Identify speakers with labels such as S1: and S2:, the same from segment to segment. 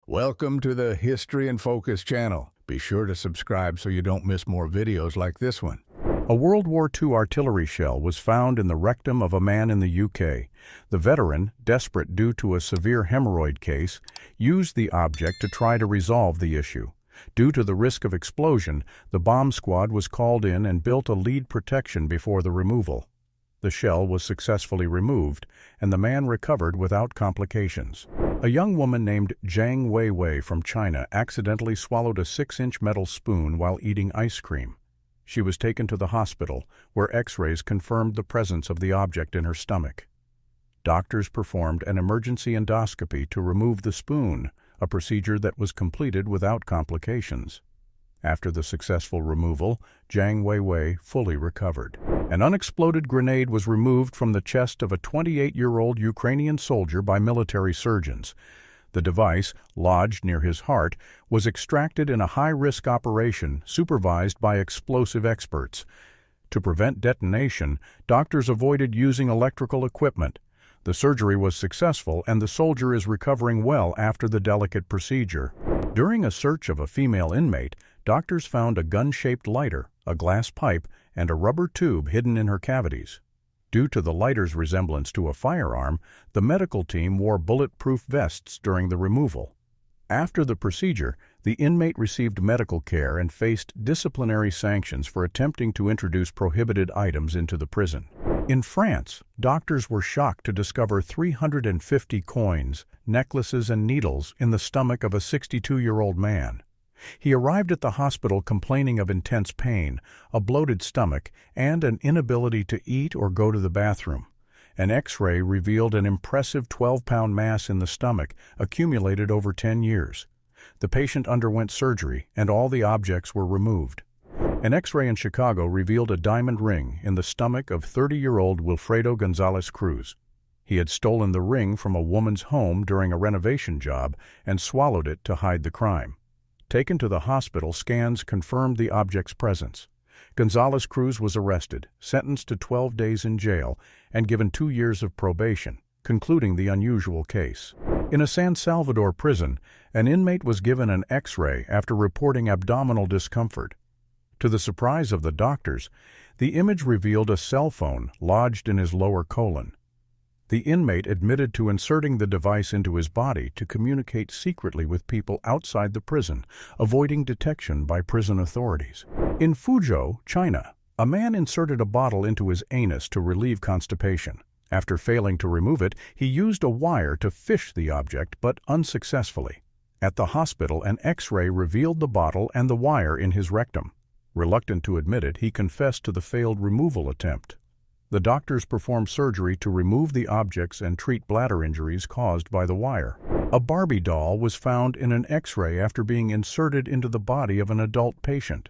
S1: Welcome to the History in Focus channel. Be sure to subscribe so you don't miss more videos like this one.
S2: A World War II artillery shell was found in the rectum of a man in the UK. The veteran, desperate due to a severe hemorrhoid case, used the object to try to resolve the issue. Due to the risk of explosion, the bomb squad was called in and built a lead protection before the removal. The shell was successfully removed, and the man recovered without complications. A young woman named Zhang Weiwei from China accidentally swallowed a 6-inch metal spoon while eating ice cream. She was taken to the hospital, where X-rays confirmed the presence of the object in her stomach. Doctors performed an emergency endoscopy to remove the spoon, a procedure that was completed without complications. After the successful removal, Zhang Weiwei fully recovered. An unexploded grenade was removed from the chest of a 28-year-old Ukrainian soldier by military surgeons. The device, lodged near his heart, was extracted in a high-risk operation supervised by explosive experts. To prevent detonation, doctors avoided using electrical equipment. The surgery was successful, and the soldier is recovering well after the delicate procedure. During a search of a female inmate, doctors found a gun-shaped lighter, a glass pipe, and a rubber tube hidden in her cavities. Due to the lighter's resemblance to a firearm, the medical team wore bulletproof vests during the removal. After the procedure, the inmate received medical care and faced disciplinary sanctions for attempting to introduce prohibited items into the prison. In France, doctors were shocked to discover 350 coins, necklaces, and needles in the stomach of a 62-year-old man. He arrived at the hospital complaining of intense pain, a bloated stomach, and an inability to eat or go to the bathroom. An X-ray revealed an impressive 12-pound mass in the stomach, accumulated over 10 years. The patient underwent surgery, and all the objects were removed. An X-ray in Chicago revealed a diamond ring in the stomach of 30-year-old Wilfredo Gonzalez Cruz. He had stolen the ring from a woman's home during a renovation job and swallowed it to hide the crime. Taken to the hospital, scans confirmed the object's presence. Gonzalez Cruz was arrested, sentenced to 12 days in jail, and given 2 years of probation, concluding the unusual case. In a San Salvador prison, an inmate was given an X-ray after reporting abdominal discomfort. To the surprise of the doctors, the image revealed a cell phone lodged in his lower colon. The inmate admitted to inserting the device into his body to communicate secretly with people outside the prison, avoiding detection by prison authorities. In Fuzhou, China, a man inserted a bottle into his anus to relieve constipation. After failing to remove it, he used a wire to fish the object, but unsuccessfully. At the hospital, an X-ray revealed the bottle and the wire in his rectum. Reluctant to admit it, he confessed to the failed removal attempt. The doctors performed surgery to remove the objects and treat bladder injuries caused by the wire. A Barbie doll was found in an X-ray after being inserted into the body of an adult patient.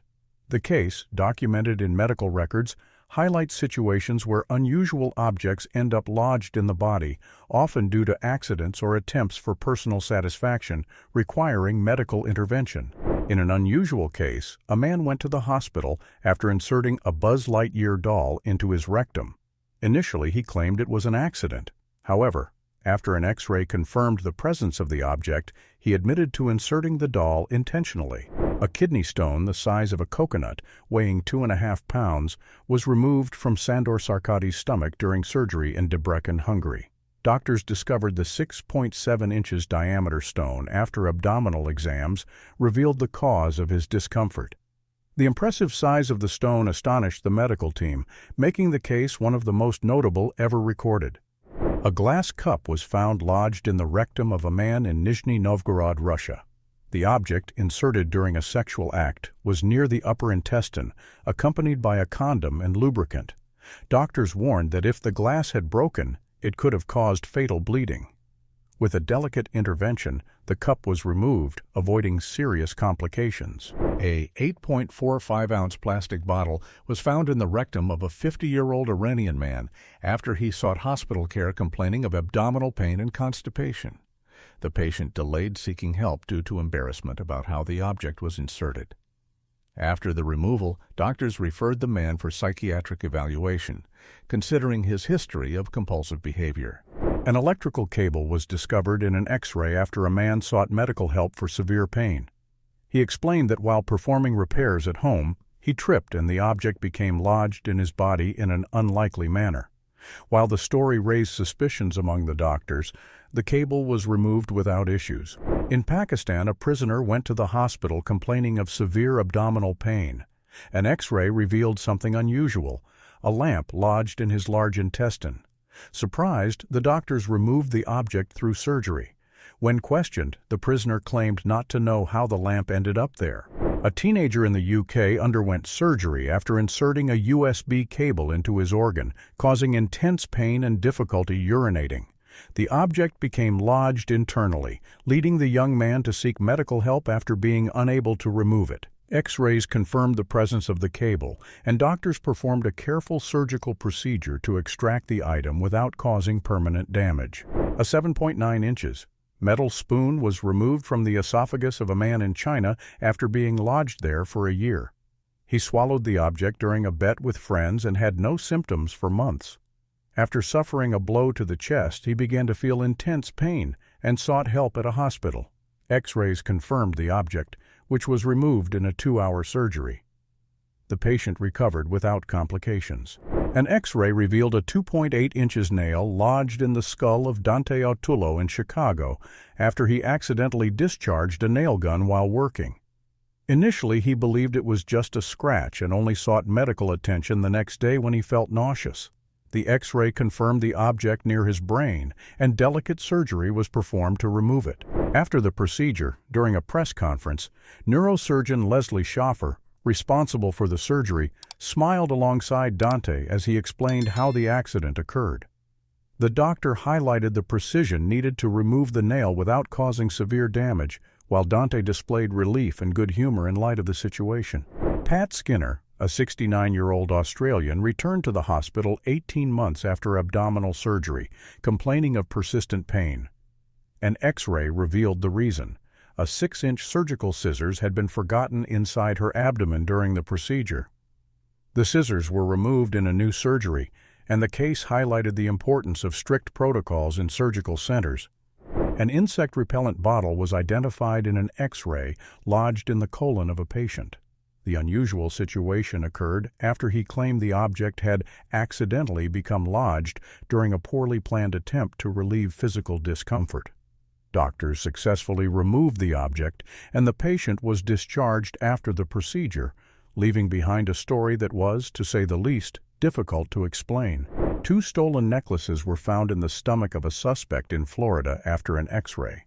S2: The case, documented in medical records, highlights situations where unusual objects end up lodged in the body, often due to accidents or attempts for personal satisfaction, requiring medical intervention. In an unusual case, a man went to the hospital after inserting a Buzz Lightyear doll into his rectum. Initially, he claimed it was an accident. However, after an X-ray confirmed the presence of the object, he admitted to inserting the doll intentionally. A kidney stone the size of a coconut, weighing 2.5 pounds, was removed from Sandor Sarkadi's stomach during surgery in Debrecen, Hungary. Doctors discovered the 6.7 inches diameter stone after abdominal exams revealed the cause of his discomfort. The impressive size of the stone astonished the medical team, making the case one of the most notable ever recorded. A glass cup was found lodged in the rectum of a man in Nizhny Novgorod, Russia. The object, inserted during a sexual act, was near the upper intestine, accompanied by a condom and lubricant. Doctors warned that if the glass had broken, it could have caused fatal bleeding. With a delicate intervention, the cup was removed, avoiding serious complications. A 8.45-ounce plastic bottle was found in the rectum of a 50-year-old Iranian man after he sought hospital care complaining of abdominal pain and constipation. The patient delayed seeking help due to embarrassment about how the object was inserted. After the removal, doctors referred the man for psychiatric evaluation, considering his history of compulsive behavior. An electrical cable was discovered in an X-ray after a man sought medical help for severe pain. He explained that while performing repairs at home, he tripped and the object became lodged in his body in an unlikely manner. While the story raised suspicions among the doctors, the cable was removed without issues. In Pakistan, a prisoner went to the hospital complaining of severe abdominal pain. An X-ray revealed something unusual: a lamp lodged in his large intestine. Surprised, the doctors removed the object through surgery. When questioned, the prisoner claimed not to know how the lamp ended up there. A teenager in the UK underwent surgery after inserting a USB cable into his organ, causing intense pain and difficulty urinating. The object became lodged internally, leading the young man to seek medical help after being unable to remove it. X-rays confirmed the presence of the cable, and doctors performed a careful surgical procedure to extract the item without causing permanent damage. A 7.9 inches metal spoon was removed from the esophagus of a man in China after being lodged there for a year. He swallowed the object during a bet with friends and had no symptoms for months. After suffering a blow to the chest, he began to feel intense pain and sought help at a hospital. X-rays confirmed the object, which was removed in a 2-hour surgery. The patient recovered without complications. An X-ray revealed a 2.8 inches nail lodged in the skull of Dante Otullo in Chicago after he accidentally discharged a nail gun while working. Initially, he believed it was just a scratch and only sought medical attention the next day when he felt nauseous. The X-ray confirmed the object near his brain, and delicate surgery was performed to remove it. After the procedure, during a press conference, neurosurgeon Leslie Schaffer, responsible for the surgery, smiled alongside Dante as he explained how the accident occurred. The doctor highlighted the precision needed to remove the nail without causing severe damage, while Dante displayed relief and good humor in light of the situation. Pat Skinner, a 69-year-old Australian, returned to the hospital 18 months after abdominal surgery, complaining of persistent pain. An X-ray revealed the reason. A 6-inch surgical scissors had been forgotten inside her abdomen during the procedure. The scissors were removed in a new surgery, and the case highlighted the importance of strict protocols in surgical centers. An insect repellent bottle was identified in an X-ray lodged in the colon of a patient. The unusual situation occurred after he claimed the object had accidentally become lodged during a poorly planned attempt to relieve physical discomfort. Doctors successfully removed the object, and the patient was discharged after the procedure, leaving behind a story that was, to say the least, difficult to explain. 2 stolen necklaces were found in the stomach of a suspect in Florida after an X-ray.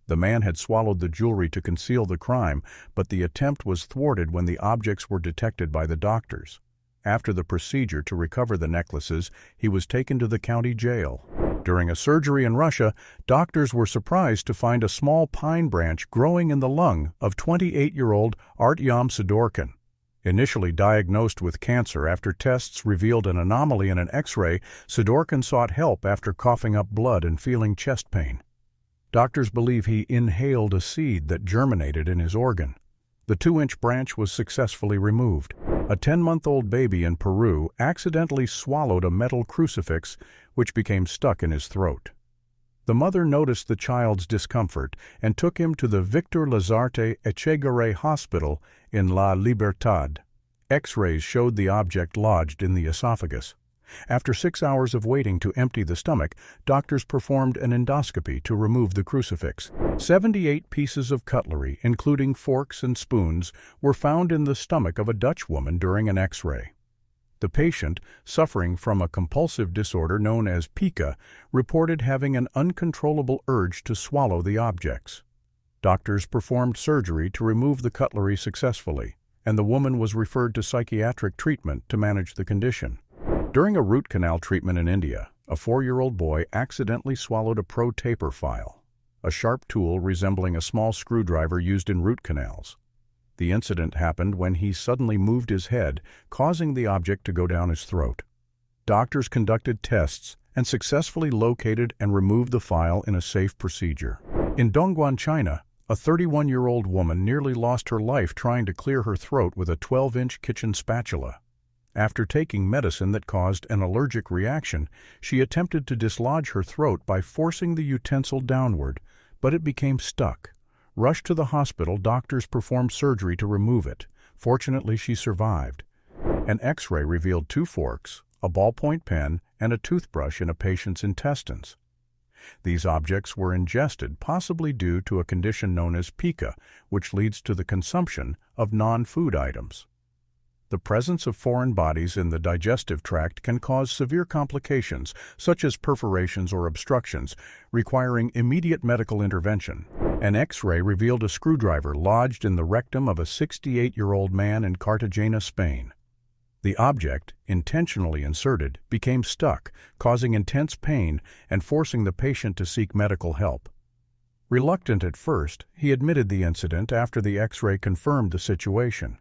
S2: The man had swallowed the jewelry to conceal the crime, but the attempt was thwarted when the objects were detected by the doctors. After the procedure to recover the necklaces, he was taken to the county jail. During a surgery in Russia, doctors were surprised to find a small pine branch growing in the lung of 28-year-old Artyom Sidorkin. Initially diagnosed with cancer after tests revealed an anomaly in an X-ray, Sidorkin sought help after coughing up blood and feeling chest pain. Doctors believe he inhaled a seed that germinated in his organ. The 2-inch branch was successfully removed. A 10-month-old baby in Peru accidentally swallowed a metal crucifix, which became stuck in his throat. The mother noticed the child's discomfort and took him to the Victor Lazarte Echegaray Hospital in La Libertad. X-rays showed the object lodged in the esophagus. After 6 hours of waiting to empty the stomach, doctors performed an endoscopy to remove the crucifix. 78 pieces of cutlery, including forks and spoons, were found in the stomach of a Dutch woman during an X-ray. The patient, suffering from a compulsive disorder known as pica, reported having an uncontrollable urge to swallow the objects. Doctors performed surgery to remove the cutlery successfully, and the woman was referred to psychiatric treatment to manage the condition. During a root canal treatment in India, a 4-year-old boy accidentally swallowed a pro-taper file, a sharp tool resembling a small screwdriver used in root canals. The incident happened when he suddenly moved his head, causing the object to go down his throat. Doctors conducted tests and successfully located and removed the file in a safe procedure. In Dongguan, China, a 31-year-old woman nearly lost her life trying to clear her throat with a 12-inch kitchen spatula. After taking medicine that caused an allergic reaction, she attempted to dislodge her throat by forcing the utensil downward, but it became stuck. Rushed to the hospital, doctors performed surgery to remove it. Fortunately, she survived. An X-ray revealed 2 forks, a ballpoint pen, and a toothbrush in a patient's intestines. These objects were ingested, possibly due to a condition known as pica, which leads to the consumption of non-food items. The presence of foreign bodies in the digestive tract can cause severe complications, such as perforations or obstructions, requiring immediate medical intervention. An X-ray revealed a screwdriver lodged in the rectum of a 68-year-old man in Cartagena, Spain. The object, intentionally inserted, became stuck, causing intense pain and forcing the patient to seek medical help. Reluctant at first, he admitted the incident after the X-ray confirmed the situation.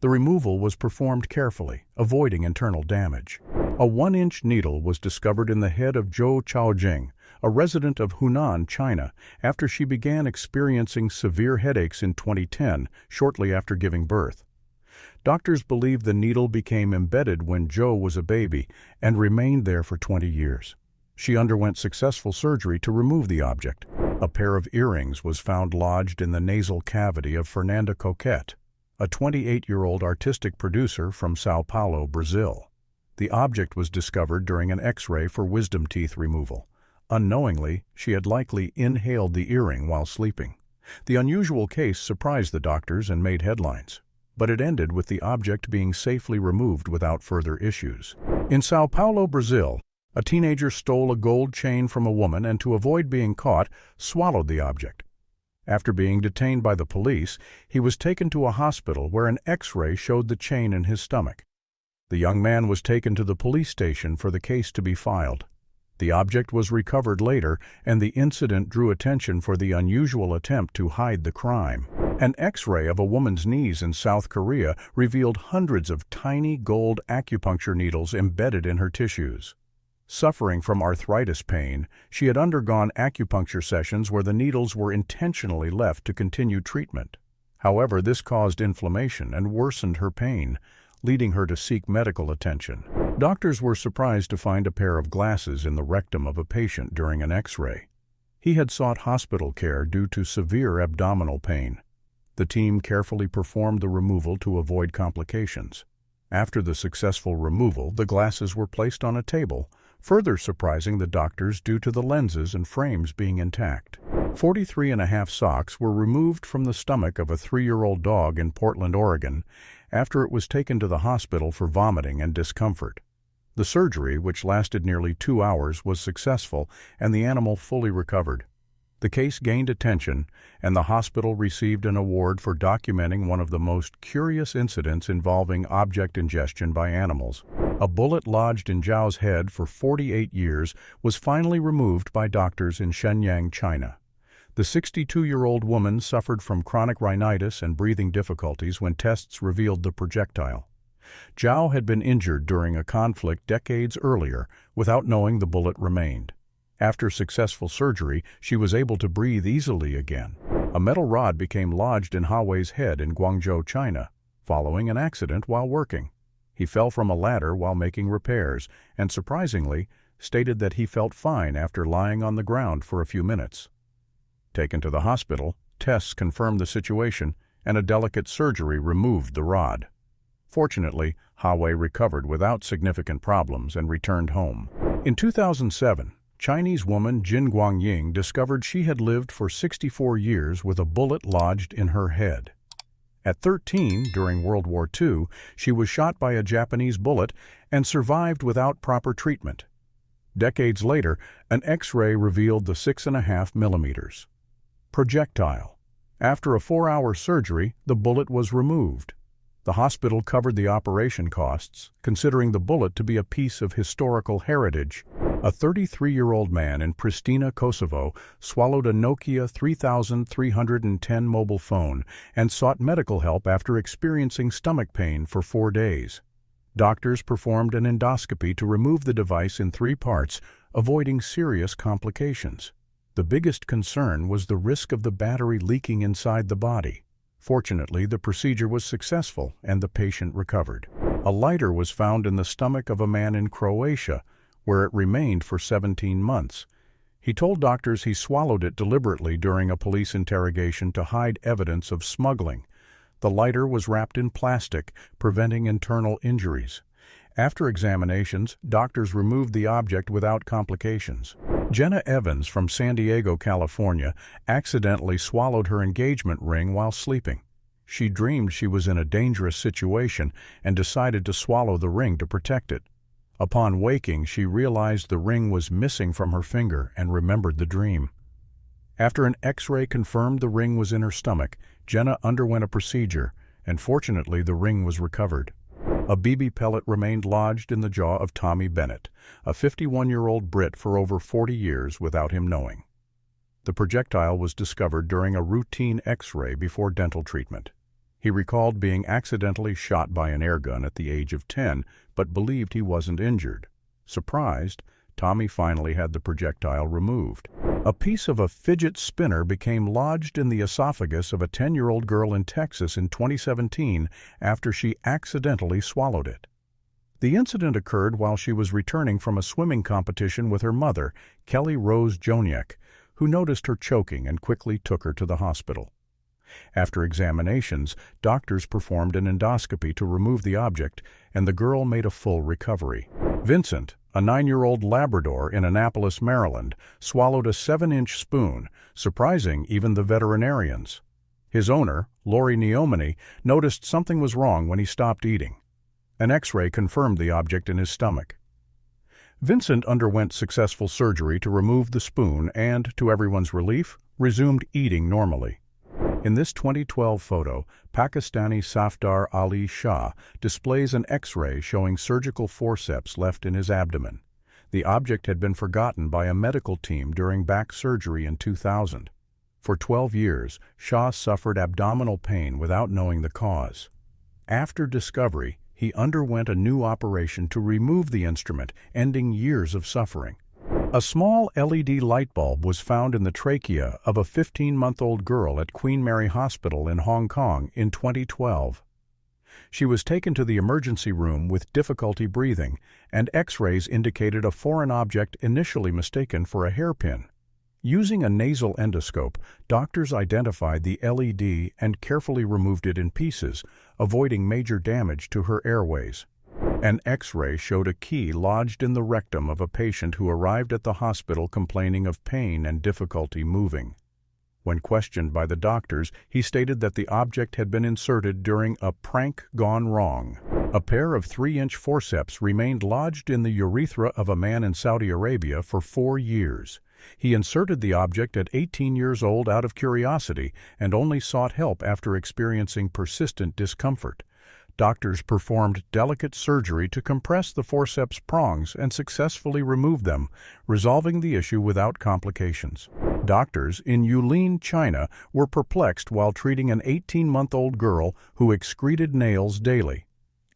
S2: The removal was performed carefully, avoiding internal damage. A 1-inch needle was discovered in the head of Zhou Chaojing, a resident of Hunan, China, after she began experiencing severe headaches in 2010, shortly after giving birth. Doctors believe the needle became embedded when Zhou was a baby and remained there for 20 years. She underwent successful surgery to remove the object. A pair of earrings was found lodged in the nasal cavity of Fernanda Coquette, a 28-year-old artistic producer from São Paulo, Brazil. The object was discovered during an X-ray for wisdom teeth removal. Unknowingly, she had likely inhaled the earring while sleeping. The unusual case surprised the doctors and made headlines, but it ended with the object being safely removed without further issues. In São Paulo, Brazil, a teenager stole a gold chain from a woman and, to avoid being caught, swallowed the object. After being detained by the police, he was taken to a hospital where an X-ray showed the chain in his stomach. The young man was taken to the police station for the case to be filed. The object was recovered later, and the incident drew attention for the unusual attempt to hide the crime. An X-ray of a woman's knees in South Korea revealed hundreds of tiny gold acupuncture needles embedded in her tissues. Suffering from arthritis pain, she had undergone acupuncture sessions where the needles were intentionally left to continue treatment. However, this caused inflammation and worsened her pain, leading her to seek medical attention. Doctors were surprised to find a pair of glasses in the rectum of a patient during an X-ray. He had sought hospital care due to severe abdominal pain. The team carefully performed the removal to avoid complications. After the successful removal, the glasses were placed on a table, further surprising the doctors due to the lenses and frames being intact. 43.5 socks were removed from the stomach of a 3-year-old dog in Portland, Oregon, after it was taken to the hospital for vomiting and discomfort. The surgery, which lasted nearly 2 hours, was successful, and the animal fully recovered. The case gained attention, and the hospital received an award for documenting one of the most curious incidents involving object ingestion by animals. A bullet lodged in Zhao's head for 48 years was finally removed by doctors in Shenyang, China. The 62-year-old woman suffered from chronic rhinitis and breathing difficulties when tests revealed the projectile. Zhao had been injured during a conflict decades earlier without knowing the bullet remained. After successful surgery, she was able to breathe easily again. A metal rod became lodged in Hawei's head in Guangzhou, China, following an accident while working. He fell from a ladder while making repairs and, surprisingly, stated that he felt fine after lying on the ground for a few minutes. Taken to the hospital, tests confirmed the situation, and a delicate surgery removed the rod. Fortunately, Hawei recovered without significant problems and returned home. In 2007, Chinese woman Jin Guangying discovered she had lived for 64 years with a bullet lodged in her head. At 13, during World War II, she was shot by a Japanese bullet and survived without proper treatment. Decades later, an X-ray revealed the 6.5 millimeters projectile. After a 4-hour surgery, the bullet was removed. The hospital covered the operation costs, considering the bullet to be a piece of historical heritage. A 33-year-old man in Pristina, Kosovo, swallowed a Nokia 3310 mobile phone and sought medical help after experiencing stomach pain for 4 days. Doctors performed an endoscopy to remove the device in 3 parts, avoiding serious complications. The biggest concern was the risk of the battery leaking inside the body. Fortunately, the procedure was successful and the patient recovered. A lighter was found in the stomach of a man in Croatia, where it remained for 17 months. He told doctors he swallowed it deliberately during a police interrogation to hide evidence of smuggling. The lighter was wrapped in plastic, preventing internal injuries. After examinations, doctors removed the object without complications. Jenna Evans from San Diego, California, accidentally swallowed her engagement ring while sleeping. She dreamed she was in a dangerous situation and decided to swallow the ring to protect it. Upon waking, she realized the ring was missing from her finger and remembered the dream. After an X-ray confirmed the ring was in her stomach, Jenna underwent a procedure, and fortunately the ring was recovered. A BB pellet remained lodged in the jaw of Tommy Bennett, a 51-year-old Brit for over 40 years without him knowing. The projectile was discovered during a routine X-ray before dental treatment. He recalled being accidentally shot by an airgun at the age of 10, but believed he wasn't injured. Surprised, Tommy finally had the projectile removed. A piece of a fidget spinner became lodged in the esophagus of a 10-year-old girl in Texas in 2017 after she accidentally swallowed it. The incident occurred while she was returning from a swimming competition with her mother, Kelly Rose Joniak, who noticed her choking and quickly took her to the hospital. After examinations, doctors performed an endoscopy to remove the object, and the girl made a full recovery. Vincent, a 9-year-old Labrador in Annapolis, Maryland, swallowed a 7-inch spoon, surprising even the veterinarians. His owner, Lori Neomany, noticed something was wrong when he stopped eating. An X-ray confirmed the object in his stomach. Vincent underwent successful surgery to remove the spoon and, to everyone's relief, resumed eating normally. In this 2012 photo, Pakistani Safdar Ali Shah displays an X-ray showing surgical forceps left in his abdomen. The object had been forgotten by a medical team during back surgery in 2000. For 12 years, Shah suffered abdominal pain without knowing the cause. After discovery, he underwent a new operation to remove the instrument, ending years of suffering. A small LED light bulb was found in the trachea of a 15-month-old girl at Queen Mary Hospital in Hong Kong in 2012. She was taken to the emergency room with difficulty breathing, and X-rays indicated a foreign object initially mistaken for a hairpin. Using a nasal endoscope, doctors identified the LED and carefully removed it in pieces, avoiding major damage to her airways. An X-ray showed a key lodged in the rectum of a patient who arrived at the hospital complaining of pain and difficulty moving. When questioned by the doctors, he stated that the object had been inserted during a prank gone wrong. A pair of 3-inch forceps remained lodged in the urethra of a man in Saudi Arabia for 4 years. He inserted the object at 18 years old out of curiosity and only sought help after experiencing persistent discomfort. Doctors performed delicate surgery to compress the forceps prongs and successfully remove them, resolving the issue without complications. Doctors in Yulin, China, were perplexed while treating an 18-month-old girl who excreted nails daily.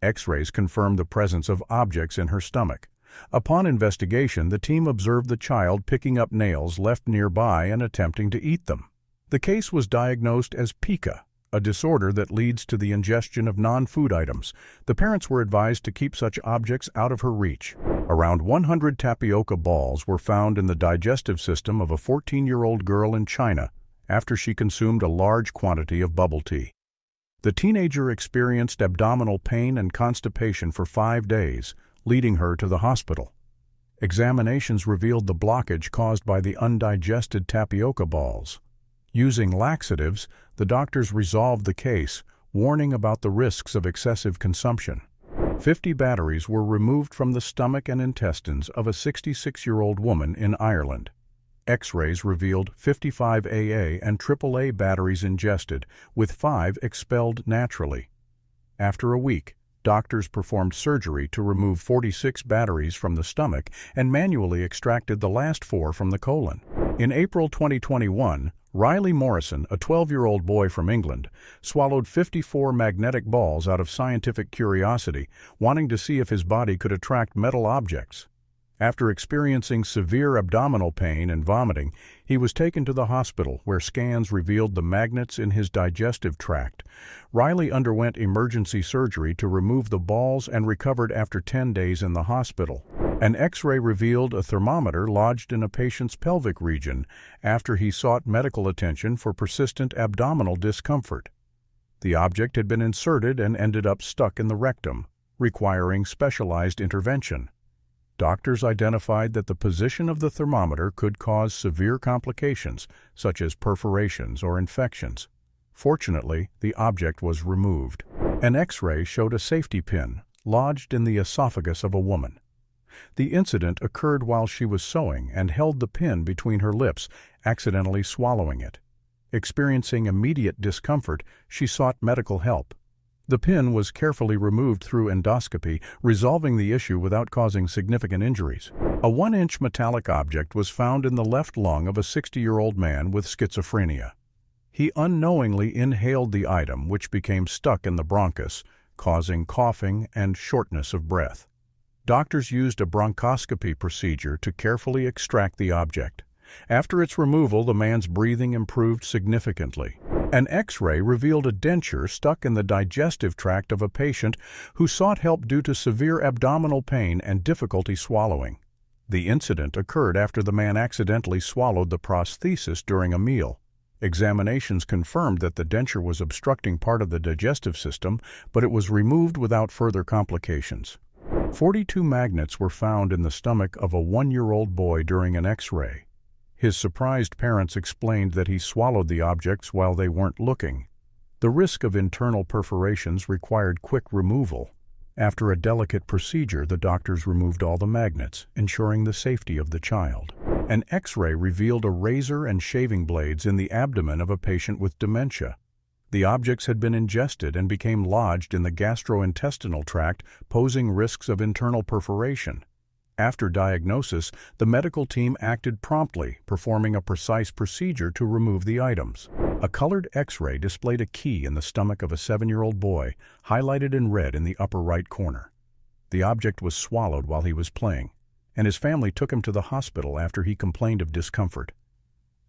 S2: X-rays confirmed the presence of objects in her stomach. Upon investigation, the team observed the child picking up nails left nearby and attempting to eat them. The case was diagnosed as pica, a disorder that leads to the ingestion of non-food items. The parents were advised to keep such objects out of her reach. Around 100 tapioca balls were found in the digestive system of a 14-year-old girl in China after she consumed a large quantity of bubble tea. The teenager experienced abdominal pain and constipation for 5 days, leading her to the hospital. Examinations revealed the blockage caused by the undigested tapioca balls. Using laxatives, the doctors resolved the case, warning about the risks of excessive consumption. 50 batteries were removed from the stomach and intestines of a 66-year-old woman in Ireland. X-rays revealed 55 AA and AAA batteries ingested, with 5 expelled naturally. After a week, doctors performed surgery to remove 46 batteries from the stomach and manually extracted the last 4 from the colon. In April 2021, Riley Morrison, a 12-year-old boy from England, swallowed 54 magnetic balls out of scientific curiosity, wanting to see if his body could attract metal objects. After experiencing severe abdominal pain and vomiting, he was taken to the hospital where scans revealed the magnets in his digestive tract. Riley underwent emergency surgery to remove the balls and recovered after 10 days in the hospital. An X-ray revealed a thermometer lodged in a patient's pelvic region after he sought medical attention for persistent abdominal discomfort. The object had been inserted and ended up stuck in the rectum, requiring specialized intervention. Doctors identified that the position of the thermometer could cause severe complications, such as perforations or infections. Fortunately, the object was removed. An X-ray showed a safety pin lodged in the esophagus of a woman. The incident occurred while she was sewing and held the pin between her lips, accidentally swallowing it. Experiencing immediate discomfort, she sought medical help. The pin was carefully removed through endoscopy, resolving the issue without causing significant injuries. A 1-inch metallic object was found in the left lung of a 60-year-old man with schizophrenia. He unknowingly inhaled the item, which became stuck in the bronchus, causing coughing and shortness of breath. Doctors used a bronchoscopy procedure to carefully extract the object. After its removal, the man's breathing improved significantly. An X-ray revealed a denture stuck in the digestive tract of a patient who sought help due to severe abdominal pain and difficulty swallowing. The incident occurred after the man accidentally swallowed the prosthesis during a meal. Examinations confirmed that the denture was obstructing part of the digestive system, but it was removed without further complications. 42 magnets were found in the stomach of a 1-year-old boy during an X-ray. His surprised parents explained that he swallowed the objects while they weren't looking. The risk of internal perforations required quick removal. After a delicate procedure, the doctors removed all the magnets, ensuring the safety of the child. An X-ray revealed a razor and shaving blades in the abdomen of a patient with dementia. The objects had been ingested and became lodged in the gastrointestinal tract, posing risks of internal perforation. After diagnosis, the medical team acted promptly, performing a precise procedure to remove the items. A colored X-ray displayed a key in the stomach of a 7-year-old boy, highlighted in red in the upper right corner. The object was swallowed while he was playing, and his family took him to the hospital after he complained of discomfort.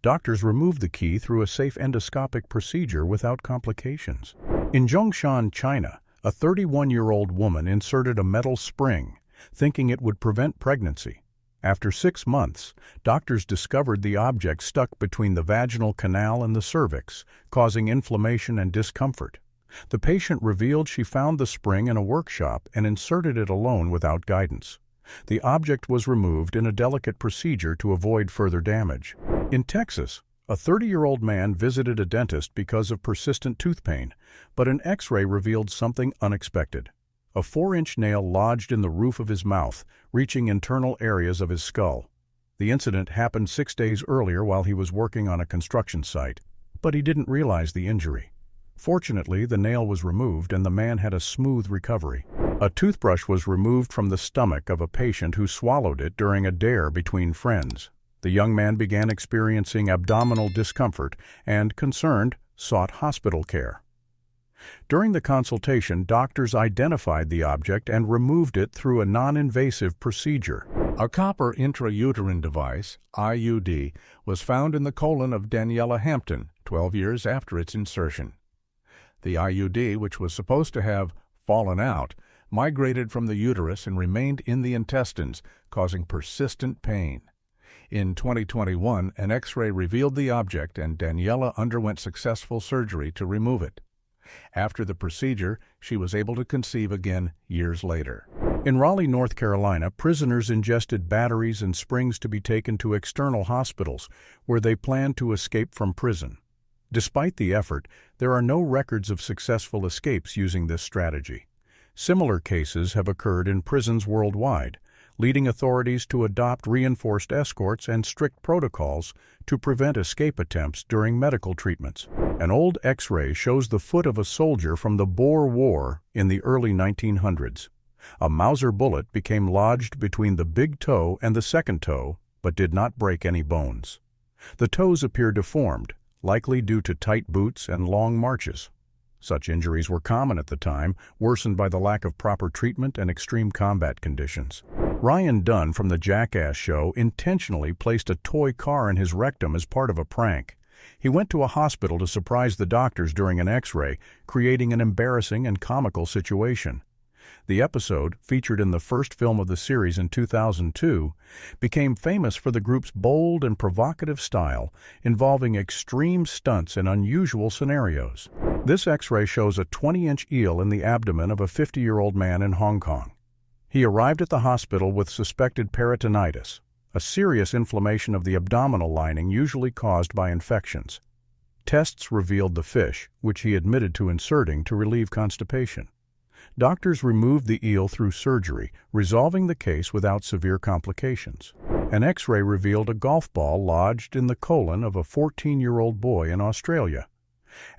S2: Doctors removed the key through a safe endoscopic procedure without complications. In Zhongshan, China, a 31-year-old woman inserted a metal spring, thinking it would prevent pregnancy. After 6 months, doctors discovered the object stuck between the vaginal canal and the cervix, causing inflammation and discomfort. The patient revealed she found the spring in a workshop and inserted it alone without guidance. The object was removed in a delicate procedure to avoid further damage. In Texas, a 30-year-old man visited a dentist because of persistent tooth pain, but an X-ray revealed something unexpected. A 4-inch nail lodged in the roof of his mouth, reaching internal areas of his skull. The incident happened 6 days earlier while he was working on a construction site, but he didn't realize the injury. Fortunately, the nail was removed and the man had a smooth recovery. A toothbrush was removed from the stomach of a patient who swallowed it during a dare between friends. The young man began experiencing abdominal discomfort and, concerned, sought hospital care. During the consultation, doctors identified the object and removed it through a non-invasive procedure.
S1: A copper intrauterine device, IUD, was found in the colon of Daniela Hampton 12 years after its insertion. The IUD, which was supposed to have fallen out, migrated from the uterus and remained in the intestines, causing persistent pain. In 2021, an X-ray revealed the object and Daniela underwent successful surgery to remove it. After the procedure, she was able to conceive again years later.
S2: In Raleigh, North Carolina, prisoners ingested batteries and springs to be taken to external hospitals, where they planned to escape from prison. Despite the effort, there are no records of successful escapes using this strategy. Similar cases have occurred in prisons worldwide, leading authorities to adopt reinforced escorts and strict protocols to prevent escape attempts during medical treatments. An old X-ray shows the foot of a soldier from the Boer War in the early 1900s. A Mauser bullet became lodged between the big toe and the second toe, but did not break any bones. The toes appear deformed, likely due to tight boots and long marches. Such injuries were common at the time, worsened by the lack of proper treatment and extreme combat conditions. Ryan Dunn from the Jackass show intentionally placed a toy car in his rectum as part of a prank. He went to a hospital to surprise the doctors during an X-ray, creating an embarrassing and comical situation. The episode, featured in the first film of the series in 2002, became famous for the group's bold and provocative style, involving extreme stunts and unusual scenarios. This X-ray shows a 20-inch eel in the abdomen of a 50-year-old man in Hong Kong. He arrived at the hospital with suspected peritonitis, a serious inflammation of the abdominal lining usually caused by infections. Tests revealed the fish, which he admitted to inserting to relieve constipation. Doctors removed the eel through surgery, resolving the case without severe complications. An X-ray revealed a golf ball lodged in the colon of a 14-year-old boy in Australia.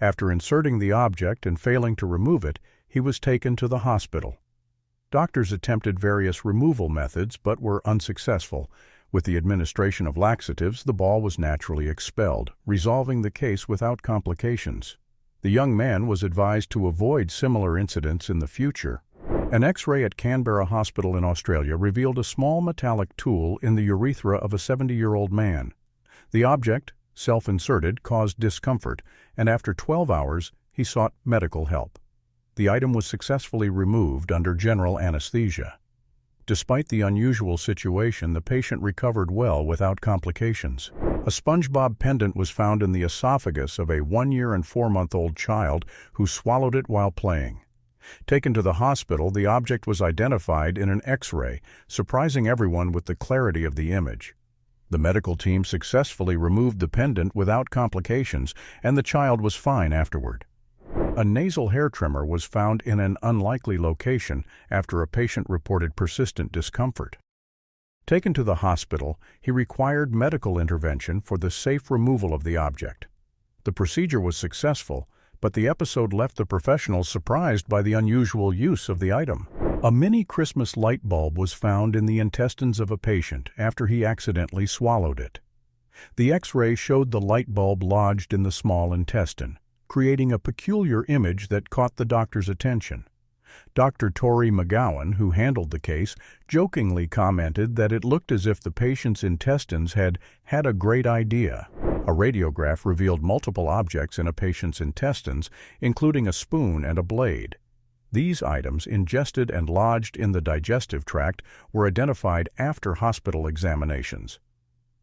S2: After inserting the object and failing to remove it, he was taken to the hospital. Doctors attempted various removal methods but were unsuccessful. With the administration of laxatives, the ball was naturally expelled, resolving the case without complications. The young man was advised to avoid similar incidents in the future. An X-ray at Canberra Hospital in Australia revealed a small metallic tool in the urethra of a 70-year-old man. The object, self-inserted, caused discomfort, and after 12 hours, he sought medical help. The item was successfully removed under general anesthesia. Despite the unusual situation, the patient recovered well without complications. A SpongeBob pendant was found in the esophagus of a 1-year and 4-month-old child who swallowed it while playing. Taken to the hospital, the object was identified in an X-ray, surprising everyone with the clarity of the image. The medical team successfully removed the pendant without complications, and the child was fine afterward. A nasal hair trimmer was found in an unlikely location after a patient reported persistent discomfort. Taken to the hospital, he required medical intervention for the safe removal of the object. The procedure was successful, but the episode left the professionals surprised by the unusual use of the item. A mini Christmas light bulb was found in the intestines of a patient after he accidentally swallowed it. The X-ray showed the light bulb lodged in the small intestine, creating a peculiar image that caught the doctor's attention. Dr. Tori McGowan, who handled the case, jokingly commented that it looked as if the patient's intestines had a great idea. A radiograph revealed multiple objects in a patient's intestines, including a spoon and a blade. These items, ingested and lodged in the digestive tract, were identified after hospital examinations.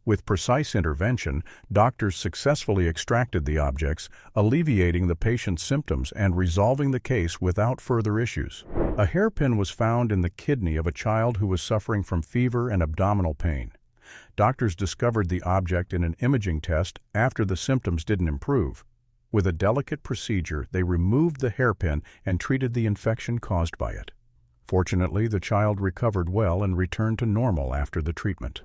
S2: With precise intervention, doctors successfully extracted the objects, alleviating the patient's symptoms and resolving the case without further issues. A hairpin was found in the kidney of a child who was suffering from fever and abdominal pain. Doctors discovered the object in an imaging test after the symptoms didn't improve. With a delicate procedure, they removed the hairpin and treated the infection caused by it. Fortunately, the child recovered well and returned to normal after the treatment.